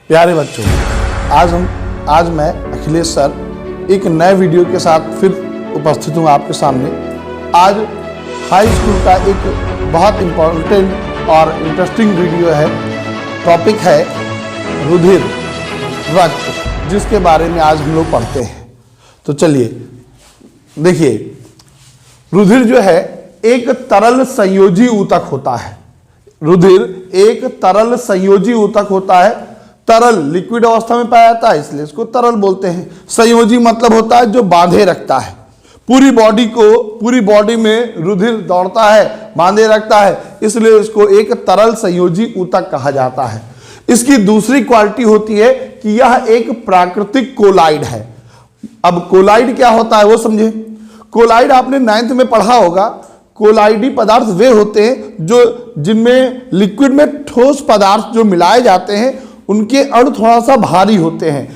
प्यारे बच्चों, आज मैं अखिलेश सर एक नए वीडियो के साथ फिर उपस्थित हूँ आपके सामने। आज हाई स्कूल का एक बहुत इम्पोर्टेंट और इंटरेस्टिंग वीडियो है। टॉपिक है रुधिर, रक्त, जिसके बारे में आज हम लोग पढ़ते हैं। तो चलिए देखिए, रुधिर जो है एक तरल संयोजी ऊतक होता है। रुधिर एक तरल संयोजी ऊतक होता है। तरल लिक्विड अवस्था में पाया जाता है, इसलिए इसको तरल बोलते हैं। संयोजी मतलब होता है जो बांधे रखता है। पूरी बॉडी में रुधिर दौड़ता है, बांधे रखता है, इसलिए इसको एक तरल संयोजी ऊतक कहा जाता है। इसकी दूसरी क्वालिटी होती है कि यह एक प्राकृतिक कोलाइड है। अब कोलाइड क्या होता है वो समझे। कोलाइड आपने 9th में पढ़ा होगा। कोलाइडी पदार्थ वे होते हैं जो जिनमें लिक्विड में ठोस पदार्थ जो मिलाए जाते हैं, उनके अणु थोड़ा सा भारी होते हैं,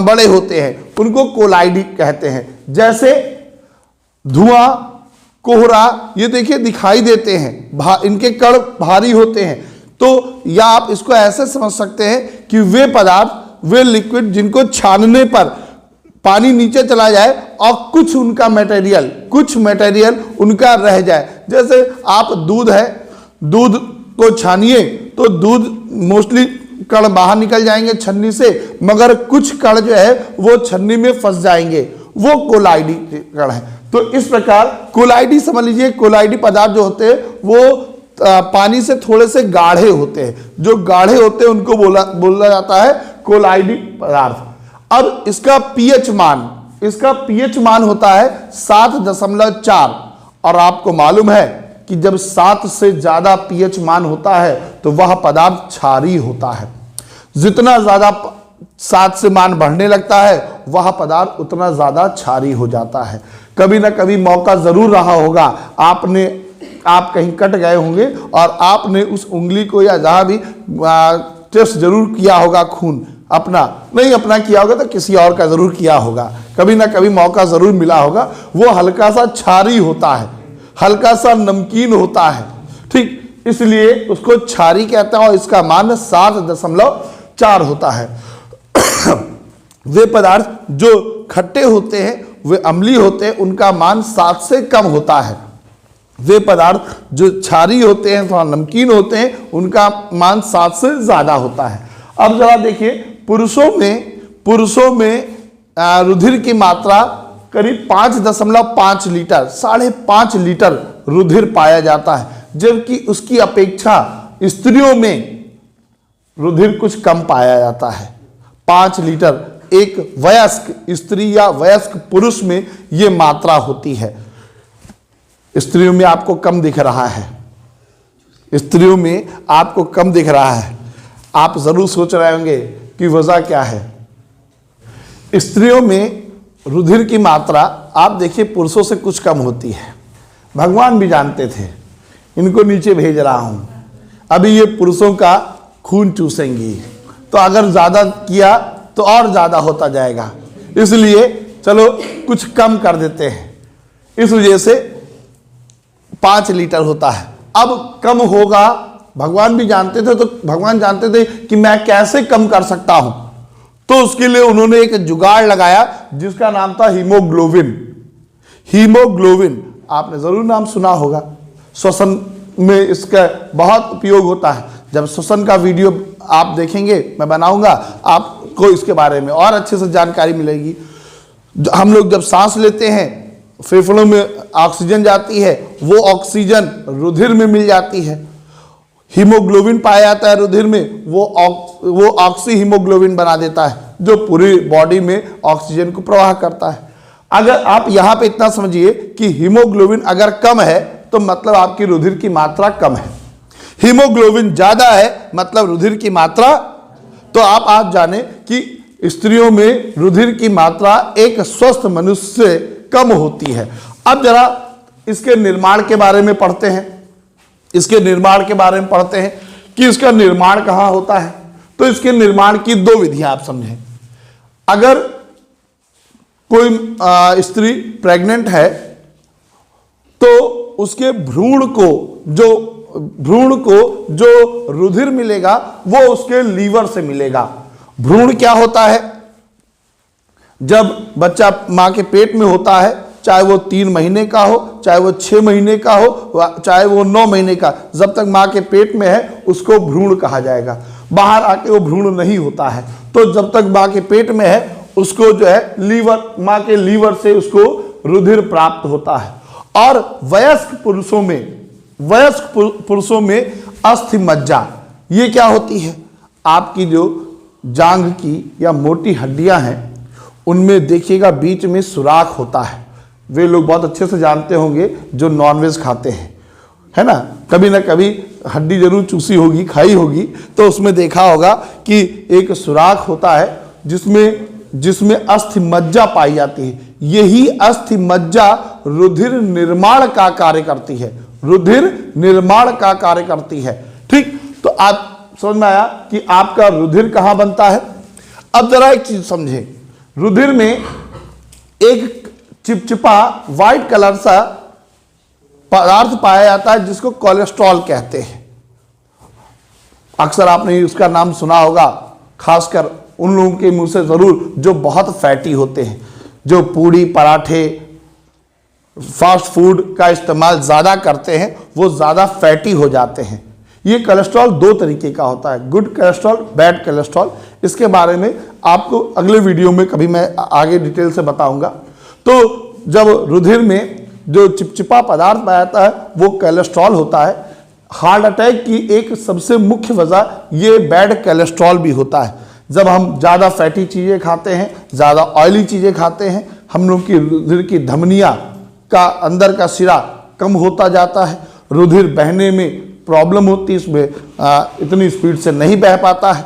बड़े होते हैं, उनको कोलाइडी कहते हैं। जैसे धुआं, कोहरा, ये देखिए दिखाई देते हैं, इनके कण भारी होते हैं। तो या आप इसको ऐसे समझ सकते हैं कि वे पदार्थ, वे लिक्विड जिनको छानने पर पानी नीचे चला जाए और कुछ मटेरियल उनका रह जाए। जैसे आप दूध है, दूध को छानिए तो दूध मोस्टली कण बाहर निकल जाएंगे छन्नी से, मगर कुछ कण जो है वो छन्नी में फंस जाएंगे, वो कोलाइडी कण है। तो इस प्रकार कोलाइडी समझ लीजिए, कोलाइडी पदार्थ जो होते हैं वो पानी से थोड़े से गाढ़े होते हैं। जो गाढ़े होते हैं उनको बोला जाता है कोलाइडी पदार्थ। अब इसका पीएच मान होता है 7.4, और आपको मालूम है कि जब 7 से ज्यादा पीएच मान होता है तो वह पदार्थ क्षारीय होता है। जितना ज्यादा 7 से मान बढ़ने लगता है वह पदार्थ उतना ज्यादा क्षारीय हो जाता है। कभी ना कभी मौका जरूर रहा होगा, आप कहीं कट गए होंगे और आपने उस उंगली को या जहां भी टेस्ट जरूर किया होगा, खून अपना किया होगा तो किसी और का जरूर किया होगा। कभी ना कभी मौका जरूर मिला होगा। वो हल्का सा क्षारीय होता है, हल्का सा नमकीन होता है, ठीक, इसलिए उसको क्षारीय कहते हैं और इसका मान 7.4 होता है। वे पदार्थ जो खट्टे होते हैं, वे अम्लीय होते हैं, उनका मान 7 से कम होता है। वे पदार्थ जो क्षारीय होते हैं, थोड़ा नमकीन होते हैं, उनका मान 7 से ज्यादा होता है। अब जरा देखिए, पुरुषों में रुधिर की मात्रा करीब 5.5 लीटर, 5.5 लीटर रुधिर पाया जाता है, जबकि उसकी अपेक्षा स्त्रियों में रुधिर कुछ कम पाया जाता है। 5 लीटर एक वयस्क स्त्री या वयस्क पुरुष में यह मात्रा होती है। स्त्रियों में आपको कम दिख रहा है, स्त्रियों में आपको कम दिख रहा है। आप जरूर सोच रहे होंगे कि वजह क्या है। स्त्रियों में रुधिर की मात्रा आप देखिए पुरुषों से कुछ कम होती है। भगवान भी जानते थे, इनको नीचे भेज रहा हूं, अभी ये पुरुषों का खून चूसेंगी, तो अगर ज्यादा किया तो और ज्यादा होता जाएगा, इसलिए चलो कुछ कम कर देते हैं। इस वजह से 5 लीटर होता है। अब कम होगा, भगवान भी जानते थे, तो भगवान जानते थे कि मैं कैसे कम कर सकता हूं, तो उसके लिए उन्होंने एक जुगाड़ लगाया जिसका नाम था हीमोग्लोबिन। आपने जरूर नाम सुना होगा। श्वसन में इसका बहुत उपयोग होता है। जब श्वसन का वीडियो आप देखेंगे, मैं बनाऊंगा, आपको इसके बारे में और अच्छे से जानकारी मिलेगी। हम लोग जब सांस लेते हैं, फेफड़ों में ऑक्सीजन जाती है, वो ऑक्सीजन रुधिर में मिल जाती है। हीमोग्लोबिन पाया जाता है रुधिर में, वो ऑक्सी हीमोग्लोबिन बना देता है, जो पूरी बॉडी में ऑक्सीजन को प्रवाह करता है। अगर आप यहां पे इतना समझिए कि हीमोग्लोबिन अगर कम है तो मतलब आपकी रुधिर की मात्रा कम है। हीमोग्लोबिन ज्यादा है मतलब रुधिर की मात्रा, तो आप आज जाने कि स्त्रियों में रुधिर की मात्रा एक स्वस्थ मनुष्य से कम होती है। अब जरा इसके निर्माण के बारे में पढ़ते हैं। कि इसका निर्माण कहां होता है। तो इसके निर्माण की 2 विधियां आप समझें। अगर कोई स्त्री प्रेग्नेंट है तो उसके भ्रूण को जो भ्रूण को जो रुधिर मिलेगा वो उसके लीवर से मिलेगा। भ्रूण क्या होता है? जब बच्चा मां के पेट में होता है, चाहे वो 3 महीने का हो, चाहे वो 6 महीने का हो, चाहे वो 9 महीने का, जब तक मां के पेट में है उसको भ्रूण कहा जाएगा। बाहर आके वो भ्रूण नहीं होता है। तो जब तक मां के पेट में है उसको जो है लीवर, मां के लीवर से उसको रुधिर प्राप्त होता है। और वयस्क पुरुषों में अस्थि मज्जा, ये क्या होती है? आपकी जो जांघ की या मोटी हड्डियां हैं उनमें देखिएगा बीच में सुराख होता है। वे लोग बहुत अच्छे से जानते होंगे जो नॉनवेज खाते हैं, है ना कभी हड्डी जरूर चूसी होगी, खाई होगी, तो उसमें देखा होगा कि एक सुराख होता है जिसमें अस्थि मज्जा पाई जाती है। यही अस्थि मज्जा रुधिर निर्माण का कार्य करती है, रुधिर निर्माण का कार्य करती है। ठीक, तो आप समझ में आया कि आपका रुधिर कहां बनता है। अब जरा एक चीज समझें, रुधिर में एक चिपचिपा व्हाइट कलर सा पदार्थ पाया जाता है जिसको कोलेस्ट्रॉल कहते हैं। अक्सर आपने उसका नाम सुना होगा, खासकर उन लोगों के मुंह से जरूर जो बहुत फैटी होते हैं, जो पूड़ी पराठे फास्ट फूड का इस्तेमाल ज़्यादा करते हैं, वो ज़्यादा फैटी हो जाते हैं। ये कोलेस्ट्रॉल 2 तरीके का होता है, गुड कोलेस्ट्रॉल, बैड कोलेस्ट्रॉल। इसके बारे में आपको अगले वीडियो में कभी मैं आगे डिटेल से बताऊंगा। तो जब रुधिर में जो चिपचिपा पदार्थ पाया जाता है वो कोलेस्ट्रॉल होता है। हार्ट अटैक की एक सबसे मुख्य वजह ये बैड कोलेस्ट्रॉल भी होता है। जब हम ज़्यादा फैटी चीज़ें खाते हैं, ज़्यादा ऑयली चीज़ें खाते हैं, हम लोग की रुधिर की धमनियाँ का अंदर का सिरा कम होता जाता है, रुधिर बहने में प्रॉब्लम होती है, इसमें इतनी स्पीड से नहीं बह पाता है,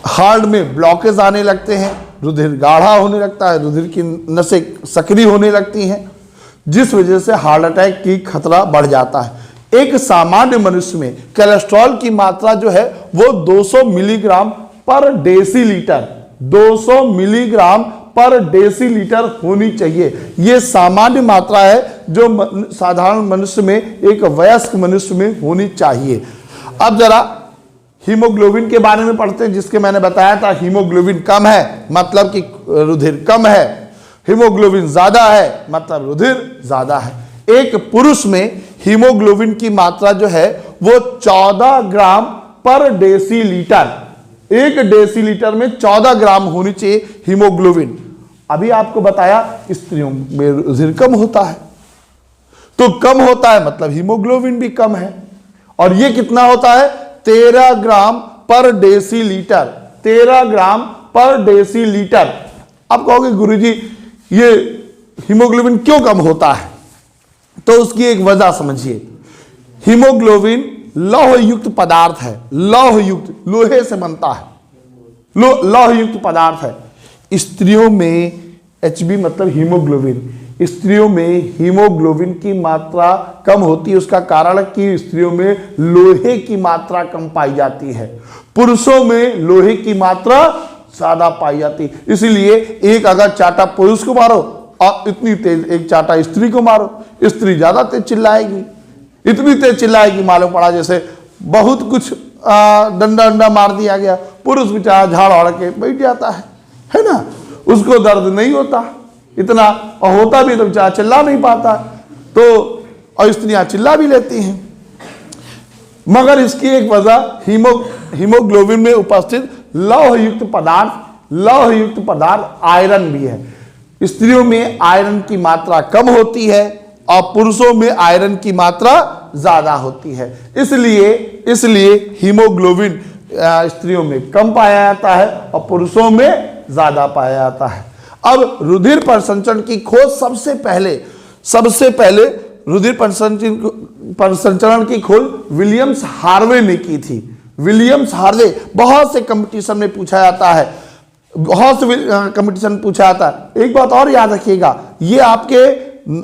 हार्ट में ब्लॉकेज आने लगते हैं, रुधिर गाढ़ा होने लगता है, रुधिर की नसें सक्रिय होने लगती हैं, जिस वजह से हार्ट अटैक की खतरा बढ़ जाता है। एक सामान्य मनुष्य में कोलेस्ट्रॉल की मात्रा जो है वो 200 मिलीग्राम पर डेसीलीटर, 200 मिलीग्राम पर डेसीलीटर होनी चाहिए। ये सामान्य मात्रा है जो साधारण मनुष्य में, एक वयस्क मनुष्य में होनी चाहिए। अब जरा हीमोग्लोबिन के बारे में पढ़ते हैं, जिसके मैंने बताया था हीमोग्लोबिन कम है मतलब कि रुधिर कम है, हीमोग्लोबिन ज्यादा है मतलब रुधिर ज्यादा है। एक पुरुष में हीमोग्लोबिन की मात्रा जो है वो 14 ग्राम पर डेसीलीटर, 1 डेसीलीटर में 14 ग्राम होनी चाहिए हीमोग्लोबिन। अभी आपको बताया स्त्रियों में रुधिर कम होता है, तो कम होता है मतलब हीमोग्लोबिन भी कम है। और ये कितना होता है? 13 ग्राम पर डेसीलीटर, 13 ग्राम पर डेसीलीटर। आप कहोगे गुरुजी ये हीमोग्लोबिन क्यों कम होता है? तो उसकी एक वजह समझिए। हीमोग्लोबिन लौह युक्त पदार्थ है, लौह युक्त, लोहे से बनता है, लौह युक्त पदार्थ है। स्त्रियों में Hb मतलब हीमोग्लोबिन, स्त्रियों में हीमोग्लोबिन की मात्रा कम होती है। उसका कारण है कि स्त्रियों में लोहे की मात्रा कम पाई जाती है, पुरुषों में लोहे की मात्रा ज्यादा पाई जाती है। इसीलिए एक अगर चाटा पुरुष को मारो और इतनी तेज एक चाटा स्त्री को मारो, स्त्री ज्यादा तेज चिल्लाएगी, इतनी तेज चिल्लाएगी मालूम पड़ा जैसे बहुत कुछ डंडा मार दिया गया। पुरुष बेचारा झाड़ ओढ़ के बैठ जाता है ना, उसको दर्द नहीं होता इतना, और होता भी तो बेचारा चिल्ला नहीं पाता, तो और स्त्रियां चिल्ला भी लेती हैं। मगर इसकी एक वजह हीमोग्लोबिन में उपस्थित लौहयुक्त पदार्थ आयरन भी है। स्त्रियों में आयरन की मात्रा कम होती है और पुरुषों में आयरन की मात्रा ज्यादा होती है। इसलिए हीमोग्लोबिन स्त्रियों में कम पाया जाता है और पुरुषों में ज्यादा पाया जाता है। अब रुधिर परिसंचरण की खोज सबसे पहले रुधिर परिसंचरण की खोज विलियम्स हार्वे ने की थी। विलियम्स हार्वे, बहुत से कंपटीशन में पूछा जाता है, बहुत से कंपटीशन पूछा जाता है। एक बात और याद रखिएगा, ये आपके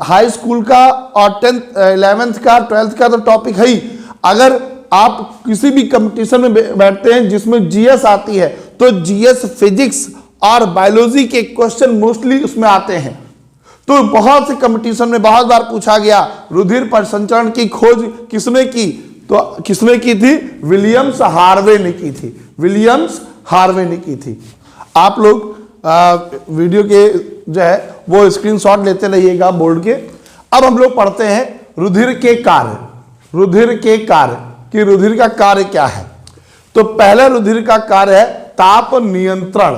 हाई स्कूल का और 10th 11th का 12th का तो टॉपिक है ही। अगर आप किसी भी कंपटीशन में बैठते हैं जिसमें जीएस आती है, तो जीएस फिजिक्स और बायोलॉजी के क्वेश्चन मोस्टली उसमें आते हैं। तो बहुत से कंपटीशन में बहुत बार पूछा गया रुधिर परिसंचरण की खोज किसने की, तो किसने की थी, विलियम्स हार्वे ने की थी, विलियम्स हार्वे ने की थी। आप लोग वीडियो के जो है वो स्क्रीनशॉट लेते रहिएगा बोर्ड के। अब हम लोग पढ़ते हैं रुधिर के कार्य, रुधिर के कार्य कि रुधिर का कार्य क्या है। तो पहला रुधिर का कार्य है ताप नियंत्रण।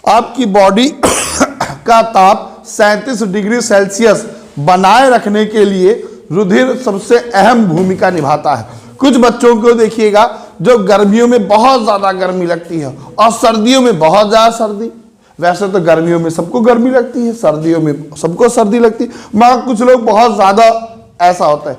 आपकी बॉडी का ताप 37 डिग्री सेल्सियस बनाए रखने के लिए रुधिर सबसे अहम भूमिका निभाता है। कुछ बच्चों को देखिएगा जो गर्मियों में बहुत ज्यादा गर्मी लगती है और सर्दियों में बहुत ज्यादा सर्दी। वैसे तो गर्मियों में सबको गर्मी लगती है, सर्दियों में सबको सर्दी लगती है, मगर कुछ लोग बहुत ज्यादा ऐसा होता है।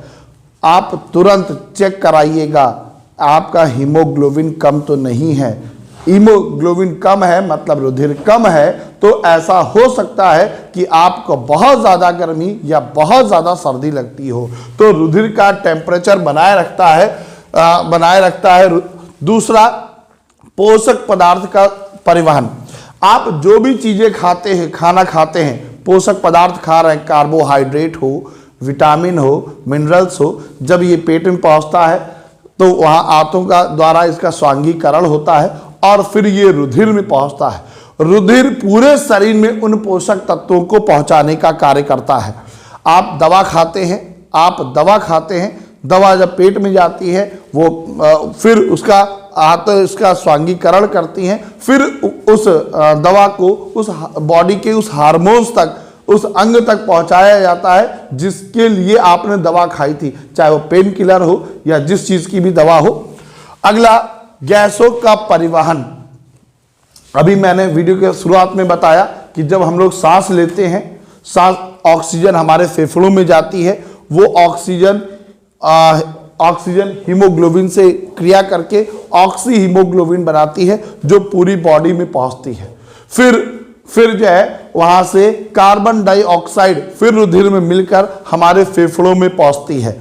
आप तुरंत चेक कराइएगा आपका हीमोग्लोबिन कम तो नहीं है। हीमोग्लोबिन कम है मतलब रुधिर कम है, तो ऐसा हो सकता है कि आपको बहुत ज़्यादा गर्मी या बहुत ज़्यादा सर्दी लगती हो। तो रुधिर का टेम्परेचर बनाए रखता है। दूसरा, पोषक पदार्थ का परिवहन। आप जो भी चीज़ें खाते हैं, खाना खाते हैं, पोषक पदार्थ खा रहे हैं, कार्बोहाइड्रेट हो, विटामिन हो, मिनरल्स हो, जब ये पेट में पहुंचता है तो वहाँ आंतों का द्वारा इसका स्वांगीकरण होता है और फिर ये रुधिर में पहुंचता है। रुधिर पूरे शरीर में उन पोषक तत्वों को पहुंचाने का कार्य करता है। आप दवा खाते हैं, दवा जब पेट में जाती है वो फिर इसका स्वांगीकरण करती हैं, फिर उस दवा को उस बॉडी के उस हार्मोन्स तक, उस अंग तक पहुंचाया जाता है जिसके लिए आपने दवा खाई थी, चाहे वो पेन किलर हो या जिस चीज की भी दवा हो। अगला, गैसों का परिवहन। अभी मैंने वीडियो के शुरुआत में बताया कि जब हम लोग सांस लेते हैं, सांस ऑक्सीजन हमारे फेफड़ों में जाती है, वो ऑक्सीजन हीमोग्लोबिन से क्रिया करके ऑक्सी हीमोग्लोबिन बनाती है जो पूरी बॉडी में पहुंचती है। फिर जो है वहां से कार्बन डाइऑक्साइड फिर रुधिर में मिलकर हमारे फेफड़ों में पहुंचती है।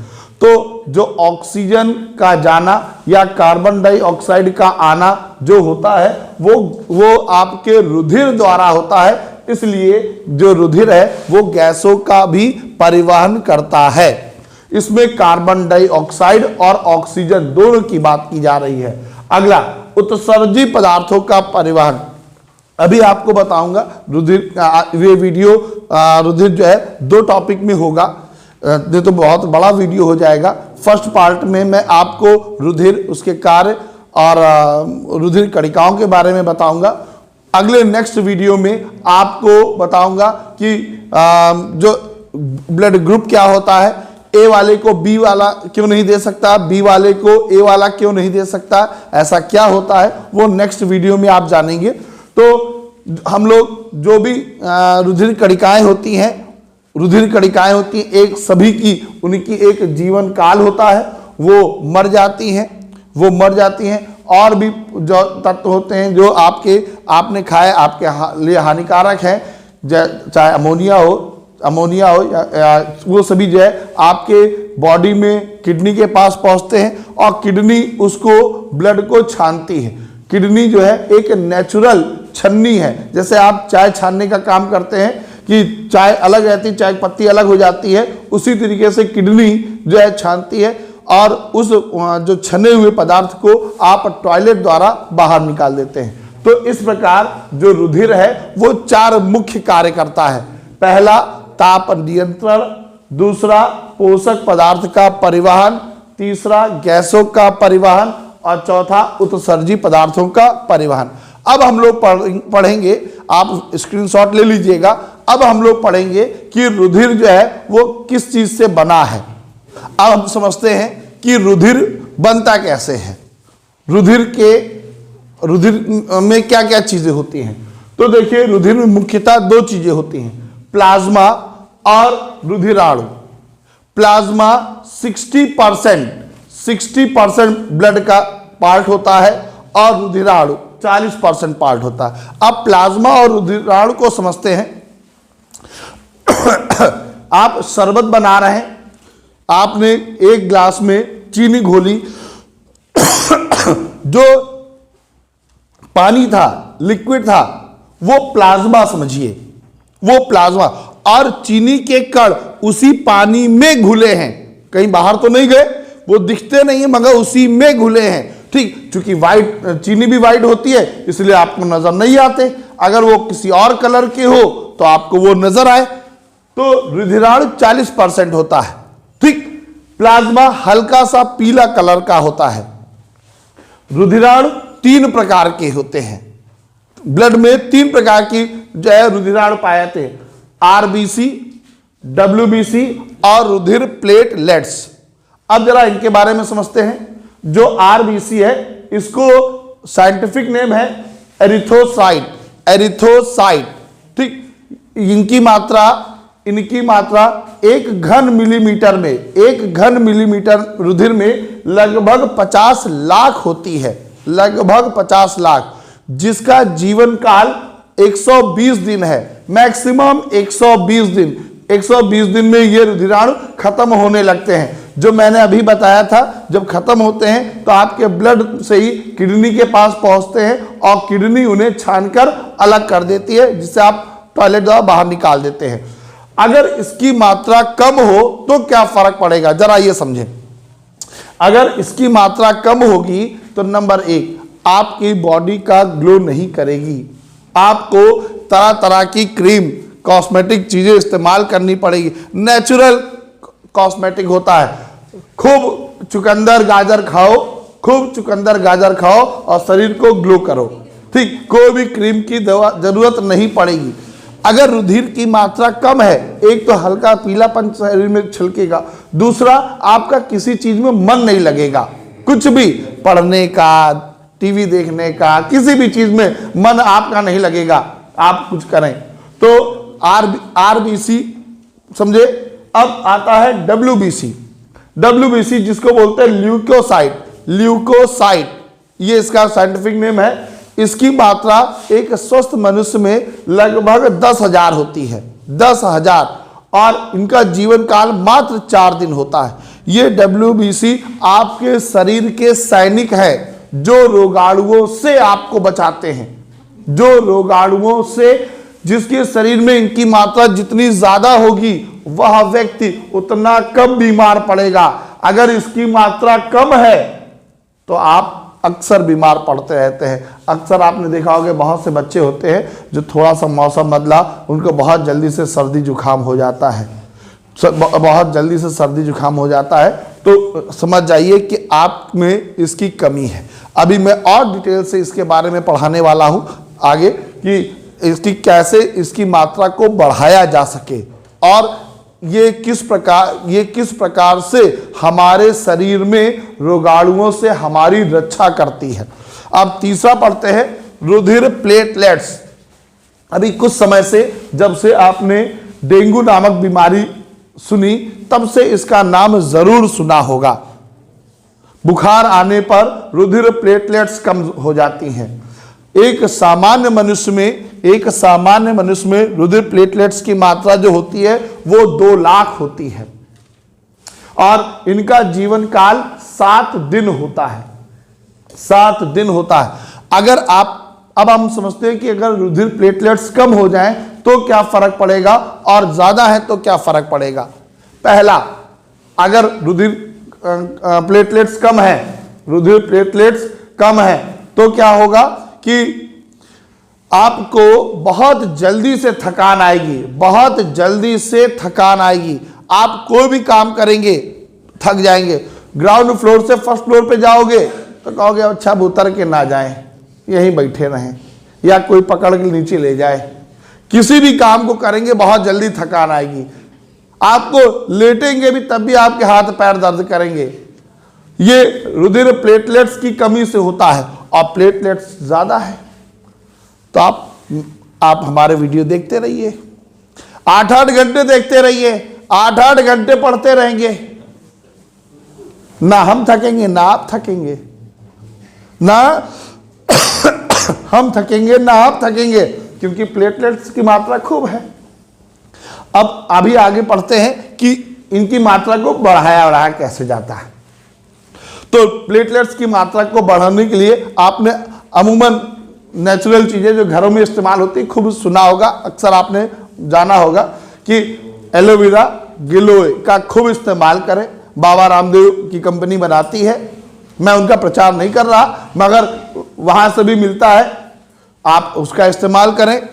तो जो ऑक्सीजन का जाना या कार्बन डाइऑक्साइड का आना जो होता है वो आपके रुधिर द्वारा होता है। इसलिए जो रुधिर है वो गैसों का भी परिवहन करता है। इसमें कार्बन डाइऑक्साइड और ऑक्सीजन दोनों की बात की जा रही है। अगला, उत्सर्जी पदार्थों का परिवहन। अभी आपको बताऊंगा रुधिर, ये वीडियो रुधिर जो है 2 टॉपिक में होगा, ये तो बहुत बड़ा वीडियो हो जाएगा। फर्स्ट पार्ट में मैं आपको रुधिर, उसके कार्य और रुधिर कणिकाओं के बारे में बताऊंगा। अगले नेक्स्ट वीडियो में आपको बताऊंगा कि जो ब्लड ग्रुप क्या होता है, ए वाले को बी वाला क्यों नहीं दे सकता, बी वाले को ए वाला क्यों नहीं दे सकता, ऐसा क्या होता है वो नेक्स्ट वीडियो में आप जानेंगे। तो हम लोग जो भी रुधिर कणिकाएं होती हैं, एक सभी की उनकी एक जीवन काल होता है, वो मर जाती हैं। और भी जो तत्व होते हैं जो आपने खाए आपके लिए हानिकारक हैं, चाहे अमोनिया हो या वो सभी जो है आपके बॉडी में किडनी के पास पहुंचते हैं और किडनी उसको ब्लड को छानती है। किडनी जो है एक नेचुरल छन्नी है। जैसे आप चाय छानने का काम करते हैं कि चाय अलग रहती है, चाय की पत्ती अलग हो जाती है, उसी तरीके से किडनी जो है छानती है और उस जो छने हुए पदार्थ को आप टॉयलेट द्वारा बाहर निकाल देते हैं। तो इस प्रकार जो रुधिर है वो 4 मुख्य कार्य करता है। पहला, ताप नियंत्रण, दूसरा, पोषक पदार्थ का परिवहन, तीसरा, गैसों का परिवहन और चौथा, उत्सर्जी पदार्थों का परिवहन। अब हम लोग पढ़ेंगे, आप स्क्रीनशॉट ले लीजिएगा। अब हम लोग पढ़ेंगे कि रुधिर जो है वो किस चीज से बना है। अब हम समझते हैं कि रुधिर बनता कैसे है, रुधिर में क्या क्या चीजें होती हैं। तो देखिए, रुधिर में मुख्यतः 2 चीजें होती हैं, प्लाज्मा और रुधिराणु। प्लाज्मा 60% ब्लड का पार्ट होता है और रुधिराणु 40% पार्ट होता है। अब प्लाज्मा और रुधिराणु को समझते हैं। आप शरबत बना रहे हैं, आपने एक ग्लास में चीनी घोली, जो पानी था, लिक्विड था, वो प्लाज्मा समझिए, वो प्लाज्मा। और चीनी के कण उसी पानी में घुले हैं, कहीं बाहर तो नहीं गए, वो दिखते नहीं है मगर उसी में घुले हैं। ठीक, क्योंकि वाइट चीनी भी वाइट होती है इसलिए आपको नजर नहीं आते, अगर वो किसी और कलर के हो तो आपको वो नजर आए। तो रुधिराणु 40% होता है। ठीक, प्लाज्मा हल्का सा पीला कलर का होता है। रुधिराणु 3 प्रकार के होते हैं, ब्लड में 3 प्रकार की जो है रुधिराणु पाए जाते हैं, आरबीसी, डब्ल्यूबीसी और रुधिर प्लेटलेट्स। अब जरा इनके बारे में समझते हैं। जो आरबीसी है इसको साइंटिफिक नेम है एरिथ्रोसाइट, एरिथ्रोसाइट। ठीक, इनकी मात्रा 1 घन मिलीमीटर में, 1 घन मिलीमीटर रुधिर में लगभग 50 लाख होती है, लगभग 50 लाख, जिसका जीवन काल 120 दिन है, मैक्सिमम 120 दिन। 120 दिन में ये रुधिराणु खत्म होने लगते हैं। जो मैंने अभी बताया था, जब खत्म होते हैं तो आपके ब्लड से ही किडनी के पास पहुंचते हैं और किडनी उन्हें छानकर अलग कर देती है, जिससे आप टॉयलेट द्वारा बाहर निकाल देते हैं। अगर इसकी मात्रा कम हो तो क्या फर्क पड़ेगा, जरा ये समझें। अगर इसकी मात्रा कम होगी तो नंबर 1, आपकी बॉडी का ग्लो नहीं करेगी, आपको तरह तरह की क्रीम, कॉस्मेटिक चीजें इस्तेमाल करनी पड़ेगी। नेचुरल कॉस्मेटिक होता है, खूब चुकंदर गाजर खाओ, खूब चुकंदर गाजर खाओ और शरीर को ग्लो करो। ठीक, कोई भी क्रीम की जरूरत नहीं पड़ेगी। अगर रुधिर की मात्रा कम है, एक तो हल्का पीलापन शरीर में छलकेगा, दूसरा आपका किसी चीज में मन नहीं लगेगा, कुछ भी पढ़ने का, टीवी देखने का, किसी भी चीज में मन आपका नहीं लगेगा, आप कुछ करें तो आरबीसी समझे। अब आता है डब्ल्यूबीसी, डब्ल्यूबीसी जिसको बोलते हैं ल्यूकोसाइट, ल्यूकोसाइट ये इसका साइंटिफिक नेम है। इसकी मात्रा एक स्वस्थ मनुष्य में लगभग 10,000 होती है, 10,000, और इनका जीवन काल मात्र 4 दिन होता है। ये डब्ल्यूबीसी आपके शरीर के सैनिक है जो रोगाणुओं से आपको बचाते हैं, जो रोगाणुओं से, जिसके शरीर में इनकी मात्रा जितनी ज्यादा होगी वह व्यक्ति उतना कम बीमार पड़ेगा। अगर इसकी मात्रा कम है तो आप अक्सर बीमार पड़ते रहते हैं। अक्सर आपने देखा होगा बहुत से बच्चे होते हैं जो थोड़ा सा मौसम बदला उनको बहुत जल्दी से सर्दी जुकाम हो जाता है, बहुत जल्दी से सर्दी जुकाम हो जाता है। तो समझ जाइए कि आप में इसकी कमी है। अभी मैं और डिटेल से इसके बारे में पढ़ाने वाला हूं आगे कि इसकी कैसे इसकी मात्रा को बढ़ाया जा सके और ये किस प्रकार से हमारे शरीर में रोगाणुओं से हमारी रक्षा करती है। अब तीसरा पढ़ते हैं रुधिर प्लेटलेट्स। अभी कुछ समय से, जब से आपने डेंगू नामक बीमारी सुनी तब से इसका नाम जरूर सुना होगा। बुखार आने पर रुधिर प्लेटलेट्स कम हो जाती हैं। एक सामान्य मनुष्य में रुधिर प्लेटलेट्स की मात्रा जो होती है वो 2 लाख होती है और इनका जीवन काल 7 दिन होता है, 7 दिन होता है। अगर अब हम समझते हैं कि अगर रुधिर प्लेटलेट्स कम हो जाएं तो क्या फर्क पड़ेगा और ज्यादा है तो क्या फर्क पड़ेगा। पहला, अगर रुधिर प्लेटलेट्स कम है, रुधिर प्लेटलेट्स कम है तो क्या होगा कि आपको बहुत जल्दी से थकान आएगी, बहुत जल्दी से थकान आएगी। आप कोई भी काम करेंगे थक जाएंगे। ग्राउंड फ्लोर से फर्स्ट फ्लोर पे जाओगे तो कहोगे अच्छा उतर के ना जाएं, यहीं बैठे रहें या कोई पकड़ के नीचे ले जाए। किसी भी काम को करेंगे बहुत जल्दी थकान आएगी। आपको लेटेंगे भी तब भी आपके हाथ पैर दर्द करेंगे। ये रुधिर प्लेटलेट्स की कमी से होता है और प्लेटलेट्स ज्यादा है। तो आप हमारे वीडियो देखते रहिए, 8-8 घंटे देखते रहिए, 8-8 घंटे पढ़ते रहेंगे, ना हम थकेंगे ना आप थकेंगे, ना हम थकेंगे ना आप थकेंगे, क्योंकि प्लेटलेट्स की मात्रा खूब है। अब अभी आगे पढ़ते हैं कि इनकी मात्रा को बढ़ाया कैसे जाता है। तो प्लेटलेट्स की मात्रा को बढ़ाने के लिए आपने अमूमन नेचुरल चीजें जो घरों में इस्तेमाल होती है खूब सुना होगा, अक्सर आपने जाना होगा कि एलोवेरा गिलोय का खूब इस्तेमाल करें। बाबा रामदेव की कंपनी बनाती है, मैं उनका प्रचार नहीं कर रहा, मगर वहां से भी मिलता है, आप उसका इस्तेमाल करें।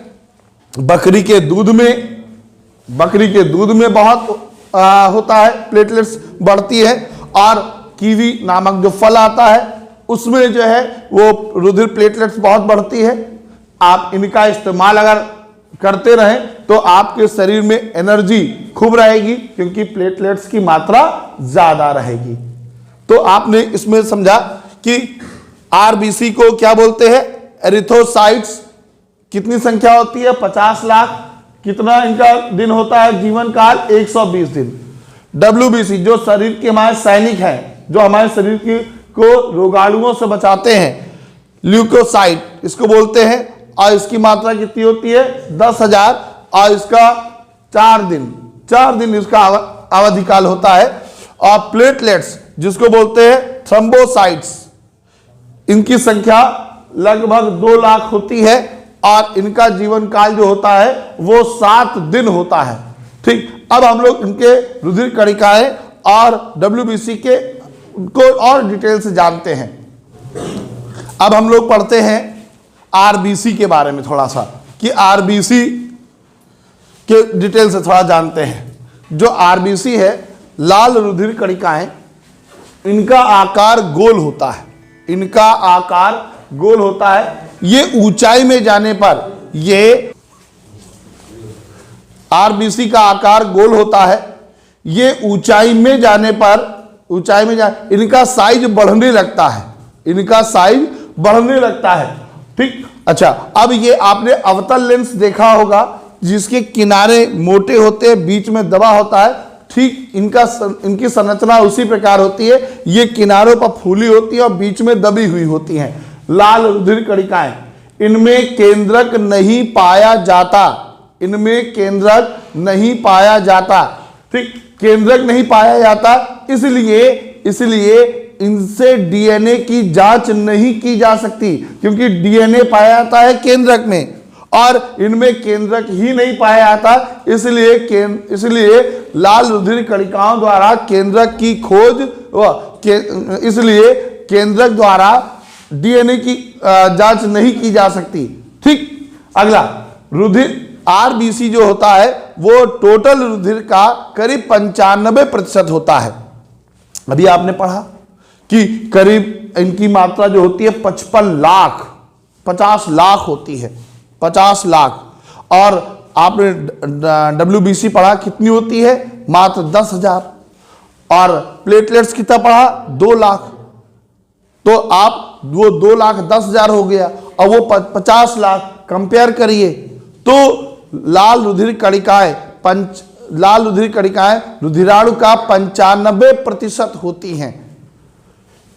बकरी के दूध में बहुत होता है, प्लेटलेट्स बढ़ती है। और कीवी नामक जो फल आता है उसमें जो है वो रुधिर प्लेटलेट्स बहुत बढ़ती है। आप इनका इस्तेमाल अगर करते रहें तो आपके शरीर में एनर्जी खूब रहेगी, क्योंकि प्लेटलेट्स की मात्रा ज्यादा रहेगी। तो आपने इसमें समझा कि आरबीसी को क्या बोलते हैं, एरिथ्रोसाइट्स। कितनी संख्या होती है, 50 लाख। कितना इनका दिन होता है जीवन काल, 120 दिन। डब्ल्यूबीसी जो शरीर के हमारे सैनिक हैं, जो हमारे शरीर को रोगाणुओं से बचाते हैं, ल्यूकोसाइट इसको बोलते हैं, और इसकी मात्रा कितनी होती है, 10,000। और इसका 4 दिन इसका अवधि काल होता है। और प्लेटलेट्स जिसको बोलते हैं थ्रोम्बोसाइट्स, इनकी संख्या लगभग 2 लाख होती है, और इनका जीवन काल जो होता है वो 7 दिन होता है। ठीक, अब हम लोग इनके रुधिर कणिकाएं और डब्ल्यूबीसी के को और डिटेल से जानते हैं। अब हम लोग पढ़ते हैं आरबीसी के बारे में थोड़ा सा, कि आरबीसी के डिटेल से थोड़ा जानते हैं। जो आरबीसी है, लाल रुधिर कणिकाएं, इनका आकार गोल होता है। इनका आकार गोल होता है। ये ऊंचाई में जाने पर, ये आरबीसी का आकार गोल होता है। ये ऊंचाई में जाने पर, इनका साइज बढ़ने लगता है। इनका साइज बढ़ने लगता है। ठीक, अच्छा, अब ये आपने अवतल लेंस देखा होगा, जिसके किनारे मोटे होते हैं, बीच में दबा होता है। ठीक, इनकी संरचना उसी प्रकार होती है। ये किनारों पर फूली होती है और बीच में दबी हुई होती हैं। लाल रुधिर कणिकाएं, इनमें केंद्रक नहीं पाया जाता। इनमें केंद्रक नहीं पाया जाता। ठीक, केंद्रक नहीं पाया जाता, इसलिए इनसे डीएनए की जांच नहीं की जा सकती, क्योंकि डीएनए पाया जाता है केंद्रक में, और इनमें केंद्रक ही नहीं पाया जाता। इसलिए लाल रुधिर कणिकाओं द्वारा केंद्रक की खोज, इसलिए केंद्रक द्वारा डीएनए की जांच नहीं की जा सकती। ठीक, अगला, रुधिर आरबीसी जो होता है वो टोटल रुधिर का करीब 95% होता है। अभी आपने पढ़ा कि करीब इनकी मात्रा जो होती है 50 लाख होती है, 50 लाख। और आपने डब्ल्यूबीसी पढ़ा कितनी होती है, मात्र 10,000। और प्लेटलेट्स कितना पढ़ा, 2 लाख। तो आप वो 2,10,000 हो गया, और वो 50 लाख। कंपेयर करिए तो लाल रुधिर कणिकाएं रुधिराणु का 95% होती हैं।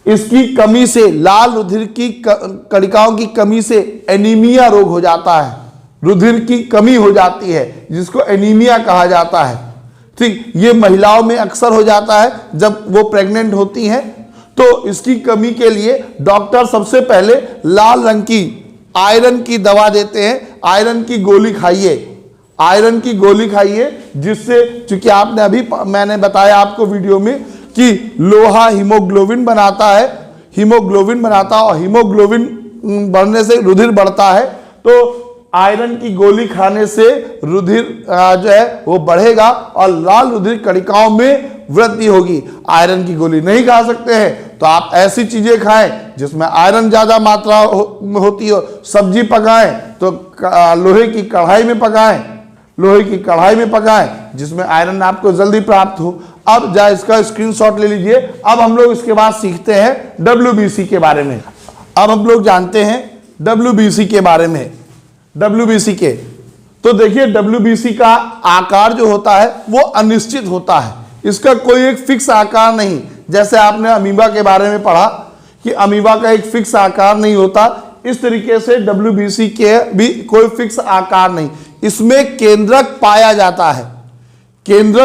इसकी कमी से, लाल रुधिर की कणिकाओं की कमी से एनीमिया रोग हो जाता है। रुधिर की कमी हो जाती है, जिसको एनीमिया कहा जाता है। ठीक, ये महिलाओं में अक्सर हो जाता है जब वो प्रेग्नेंट होती हैं। तो इसकी कमी के लिए डॉक्टर सबसे पहले लाल रंग की आयरन की दवा देते हैं। आयरन की गोली खाइए, जिससे, चूंकि आपने अभी मैंने बताया आपको वीडियो में कि लोहा हीमोग्लोबिन बनाता है, और हीमोग्लोबिन बढ़ने से रुधिर बढ़ता है। तो आयरन की गोली खाने से रुधिर जो है वो बढ़ेगा और लाल रुधिर कणिकाओं में वृद्धि होगी। आयरन की गोली नहीं खा सकते हैं तो आप ऐसी चीजें खाएं जिसमें आयरन ज्यादा मात्रा होती हो। सब्जी पकाएं तो लोहे की कढ़ाई में पकाएं जिसमें आयरन आपको जल्दी प्राप्त हो। अब जा इसका स्क्रीनशॉट ले लीजिए। अब हम लोग इसके बाद सीखते हैं डब्ल्यूबीसी के बारे में। अब हम लोग जानते हैं डब्ल्यूबीसी के बारे में। डब्ल्यूबीसी के तो देखिए, डब्ल्यूबीसी का आकार जो होता है वो अनिश्चित होता है। इसका कोई एक फिक्स आकार नहीं। जैसे आपने अमीबा के बारे में पढ़ा कि अमीबा का एक फिक्स आकार नहीं होता, इस तरीके से डब्ल्यूबीसी के भी कोई फिक्स आकार नहीं। इसमें केंद्रक पाया जाता है। और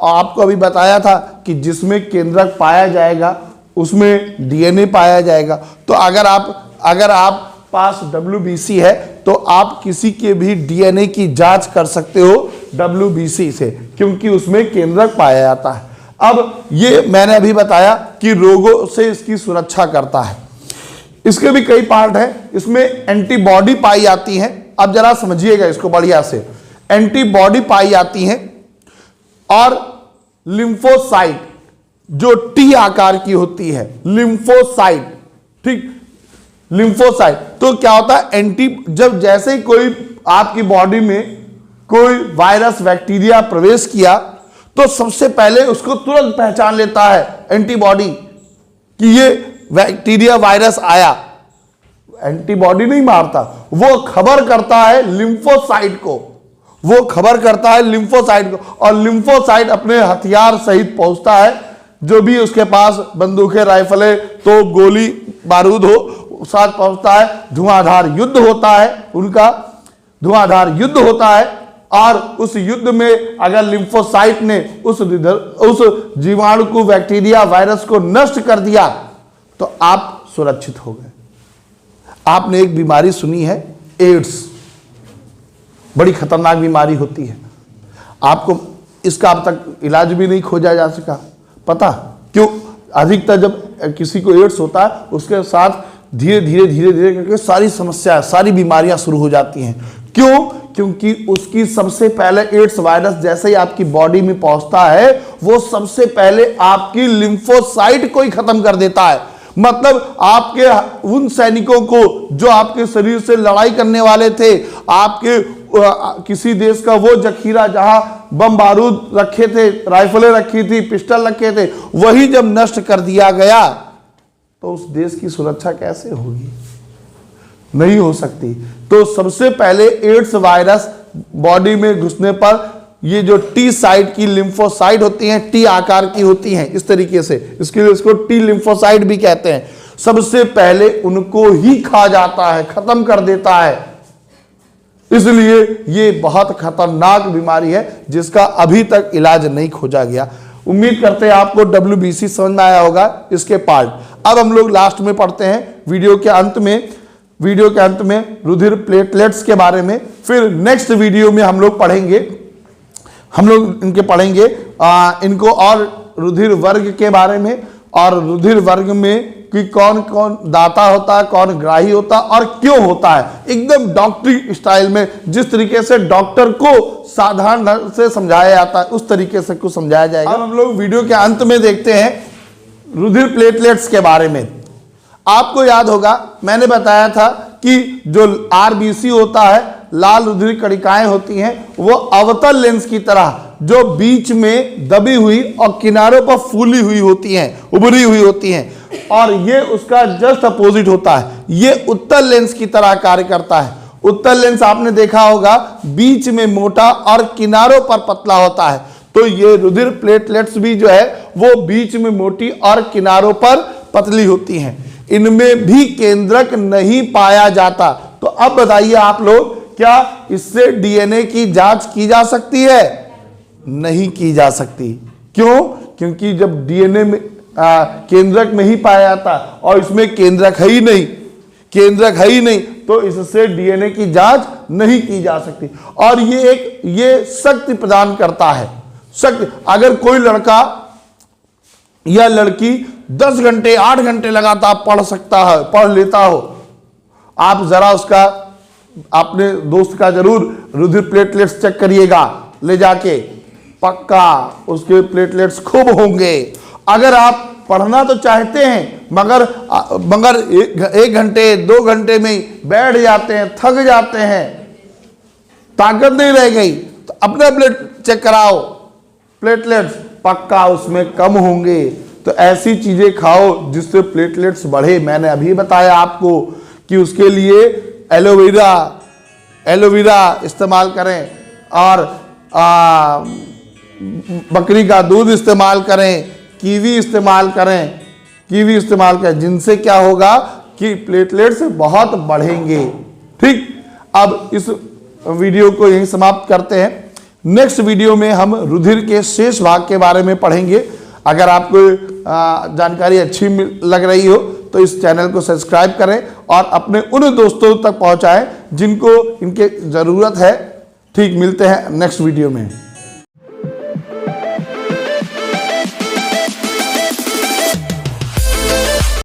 आपको अभी बताया था कि जिसमें केंद्रक पाया जाएगा उसमें डीएनए पाया जाएगा। तो अगर आप पास डब्ल्यूबीसी है तो आप किसी के भी डीएनए की जांच कर सकते हो WBC से, क्योंकि उसमें केंद्रक पाया जाता है। अब ये मैंने अभी बताया कि रोगों से इसकी सुरक्षा करता है। इसके भी कई पार्ट हैं, इसमें एंटीबॉडी पाई जाती हैं। अब जरा समझिएगा इसको बढ़िया से, एंटीबॉडी पाई जाती हैं और लिम्फोसाइट जो टी आकार की होती है, लिम्फोसाइट, ठीक, लिम्फोसाइट। तो क्या होता है, जब जैसे ही कोई आपकी बॉडी में कोई वायरस बैक्टीरिया प्रवेश किया तो सबसे पहले उसको तुरंत पहचान लेता है एंटीबॉडी कि ये बैक्टीरिया वायरस आया। एंटीबॉडी नहीं मारता, वो खबर करता है लिम्फोसाइट को, वो खबर करता है लिम्फोसाइट को, और लिम्फोसाइट अपने हथियार सहित पहुंचता है, जो भी उसके पास बंदूकें, राइफलें, तो गोली बारूद हो, साथ पहुंचता है। धुआंधार युद्ध होता है, उनका धुआंधार युद्ध होता है। और उस युद्ध में अगर लिम्फोसाइट ने उस जीवाणु को, बैक्टीरिया, वायरस को नष्ट कर दिया तो आप सुरक्षित हो गए। आपने एक बीमारी सुनी है, एड्स, बड़ी खतरनाक बीमारी होती है। आपको इसका अब तक इलाज भी नहीं खोजा जा सका। पता क्यों? अधिकतर जब किसी को एड्स होता है उसके साथ धीरे धीरे करके सारी समस्या, सारी बीमारियां शुरू हो जाती हैं। क्यों? क्योंकि उसकी सबसे पहले एड्स वायरस जैसे ही आपकी बॉडी में पहुंचता है, वो सबसे पहले आपकी लिम्फोसाइट को ही खत्म कर देता है। मतलब आपके उन सैनिकों को जो आपके शरीर से लड़ाई करने वाले थे, आपके किसी देश का वो जखीरा जहां बम बारूद रखे थे, राइफलें रखी थी, पिस्टल रखे थे, वही जब नष्ट कर दिया गया तो उस देश की सुरक्षा कैसे होगी? नहीं हो सकती। तो सबसे पहले एड्स वायरस बॉडी में घुसने पर ये जो टी साइट की लिम्फोसाइट होती हैं, टी आकार की होती हैं इस तरीके से, इसके लिए इसको टी लिम्फोसाइट भी कहते हैं, सबसे पहले उनको ही खा जाता है, खत्म कर देता है। इसलिए ये बहुत खतरनाक बीमारी है जिसका अभी तक इलाज नहीं खोजा गया। उम्मीद करते हैं आपको WBC समझ में आया होगा, इसके पार्ट। अब हम लोग लास्ट में पढ़ते हैं वीडियो के अंत में रुधिर प्लेटलेट्स के बारे में। फिर नेक्स्ट वीडियो में हम लोग इनके पढ़ेंगे इनको और रुधिर वर्ग के बारे में, और रुधिर वर्ग में कि कौन कौन दाता होता है, कौन ग्राही होता है और क्यों होता है, एकदम डॉक्टरी स्टाइल में, जिस तरीके से डॉक्टर को साधारण ढंग से समझाया जाता है उस तरीके से कुछ समझाया जाएगा। अब हम लोग वीडियो के अंत में देखते हैं रुधिर प्लेटलेट्स के बारे में। आपको याद होगा मैंने बताया था कि जो RBC होता है, लाल रुधिर कणिकाएं होती हैं, वो अवतल लेंस की तरह जो बीच में दबी हुई और किनारों पर फूली हुई होती हैं, उभरी हुई होती हैं, और ये उसका जस्ट अपोजिट होता है। ये उत्तल लेंस की तरह कार्य करता है। उत्तल लेंस आपने देखा होगा बीच में मोटा और किनारों पर पतला होता है। तो ये रुधिर प्लेटलेट्स भी जो है वो बीच में मोटी और किनारों पर पतली होती हैं। इनमें भी केंद्रक नहीं पाया जाता। तो अब बताइए आप लोग, क्या इससे DNA की जांच की जा सकती है? नहीं की जा सकती। क्यों? क्योंकि जब DNA में केंद्रक में ही पाया जाता और इसमें केंद्रक है ही नहीं, तो इससे DNA की जांच नहीं की जा सकती। और ये शक्ति प्रदान करता है, शक्ति। अगर कोई लड़का या लड़की 10 घंटे 8 घंटे लगातार पढ़ लेता हो, आप जरा उसका, अपने दोस्त का जरूर रुधिर प्लेटलेट्स चेक करिएगा ले जाके, पक्का उसके प्लेटलेट्स खूब होंगे। अगर आप पढ़ना तो चाहते हैं मगर 1 घंटे 2 घंटे में बैठ जाते हैं, थक जाते हैं, ताकत नहीं रह गई, तो अपना ब्लड चेक कराओ, प्लेटलेट्स पक्का उसमें कम होंगे। तो ऐसी चीजें खाओ जिससे प्लेटलेट्स बढ़े। मैंने अभी बताया आपको कि उसके लिए एलोवेरा इस्तेमाल करें, और बकरी का दूध इस्तेमाल करें, कीवी इस्तेमाल करें, जिनसे क्या होगा कि प्लेटलेट्स बहुत बढ़ेंगे। ठीक, अब इस वीडियो को यहीं समाप्त करते हैं। नेक्स्ट वीडियो में हम रुधिर के शेष भाग के बारे में पढ़ेंगे। अगर आपको जानकारी अच्छी लग रही हो तो इस चैनल को सब्सक्राइब करें और अपने उन दोस्तों तक पहुंचाएं जिनको इनके ज़रूरत है। ठीक, मिलते हैं नेक्स्ट वीडियो में।